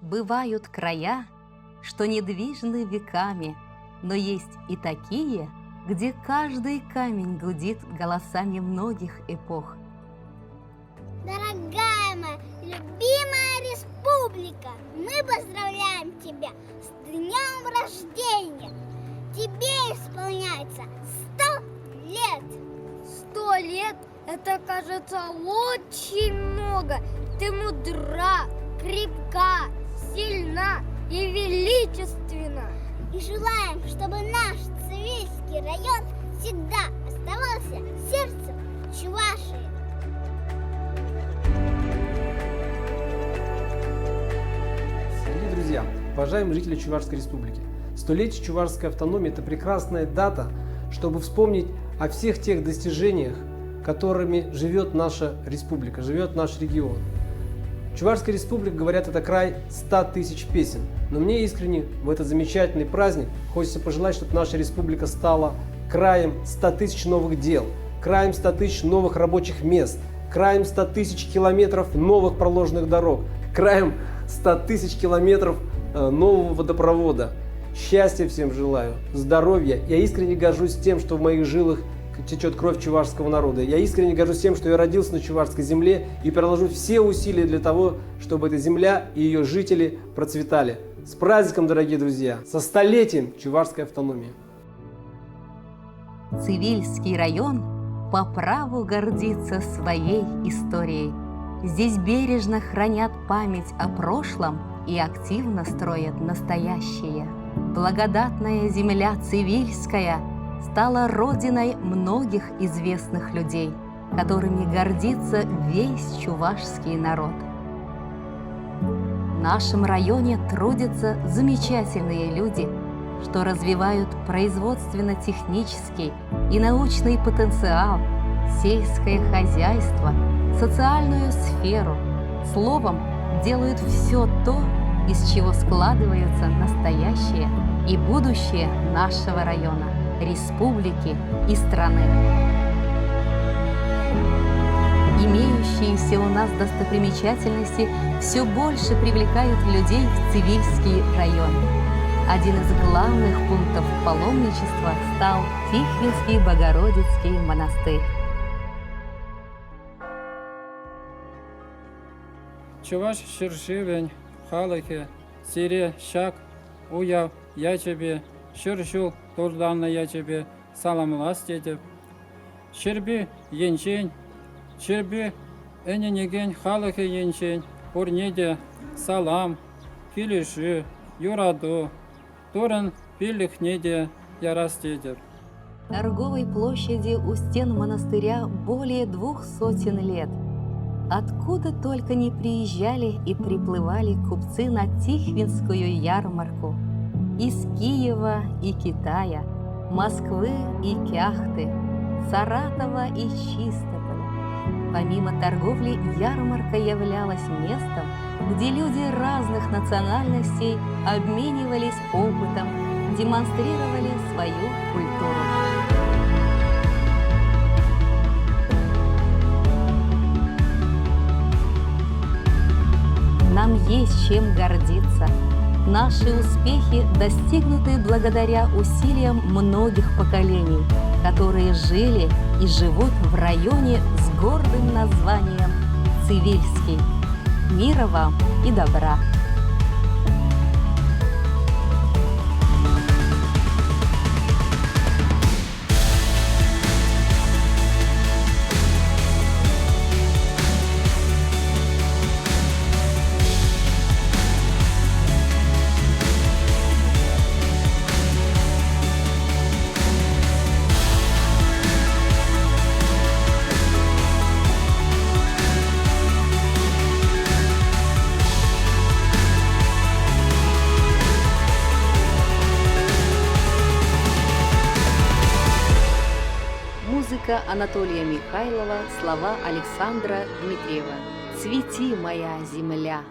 Бывают края, что недвижны веками, но есть и такие, где каждый камень гудит голосами многих эпох. Дорогая моя любимая республика, мы поздравляем тебя с днем рождения! Тебе исполняется 100 лет! 100 лет? Это, кажется, очень много. Ты мудра, крепка, сильна и величественна. И желаем, чтобы наш Цивильский район всегда оставался сердцем Чувашии. Дорогие друзья, уважаемые жители Чувашской республики, 100-летие Чувашской автономии – это прекрасная дата, чтобы вспомнить о всех тех достижениях, которыми живет наша республика, живет наш регион. Чувашская республика, говорят, это край 100 тысяч песен. Но мне искренне в этот замечательный праздник хочется пожелать, чтобы наша республика стала краем 100 тысяч новых дел, краем 100 тысяч новых рабочих мест, краем 100 тысяч километров новых проложенных дорог, краем 100 тысяч километров нового водопровода. Счастья всем желаю, здоровья. Я искренне горжусь тем, что в моих жилах течет кровь чувашского народа. Я искренне горжусь тем, что я родился на чувашской земле и приложу все усилия для того, чтобы эта земля и ее жители процветали. С праздником, дорогие друзья! Со 100-летием Чувашской автономии! Цивильский район по праву гордится своей историей. Здесь бережно хранят память о прошлом и активно строят настоящее. Благодатная земля Цивильская стала родиной многих известных людей, которыми гордится весь чувашский народ. В нашем районе трудятся замечательные люди, что развивают производственно-технический и научный потенциал, сельское хозяйство, социальную сферу. Словом, делают все то, из чего складывается настоящее и будущее нашего района, республики и страны. Имеющиеся у нас достопримечательности все больше привлекают людей в Цивильский район. Один из главных пунктов паломничества стал Тихвинский Богородицкий монастырь. Чуваш ширшивень, халахе, сире, шак, уяв, я тебе, ширшул, турданна я тебе, саламлас дедіп. Ширби, енчень, ширби, эненеген, халахе енчень, урнеде, салам, килиши, юраду, туран, пилихнеде, ярас дедіп. Торговой площади у стен монастыря более 200 лет. Откуда только не приезжали и приплывали купцы на Тихвинскую ярмарку. Из Киева и Китая, Москвы и Кяхты, Саратова и Чистополя. Помимо торговли, ярмарка являлась местом, где люди разных национальностей обменивались опытом, демонстрировали свою культуру. Нам есть чем гордиться. Наши успехи достигнуты благодаря усилиям многих поколений, которые жили и живут в районе с гордым названием Цивильский. Мира вам и добра! Музыка Анатолия Михайлова, слова Александра Дмитриева. «Цвети, моя земля».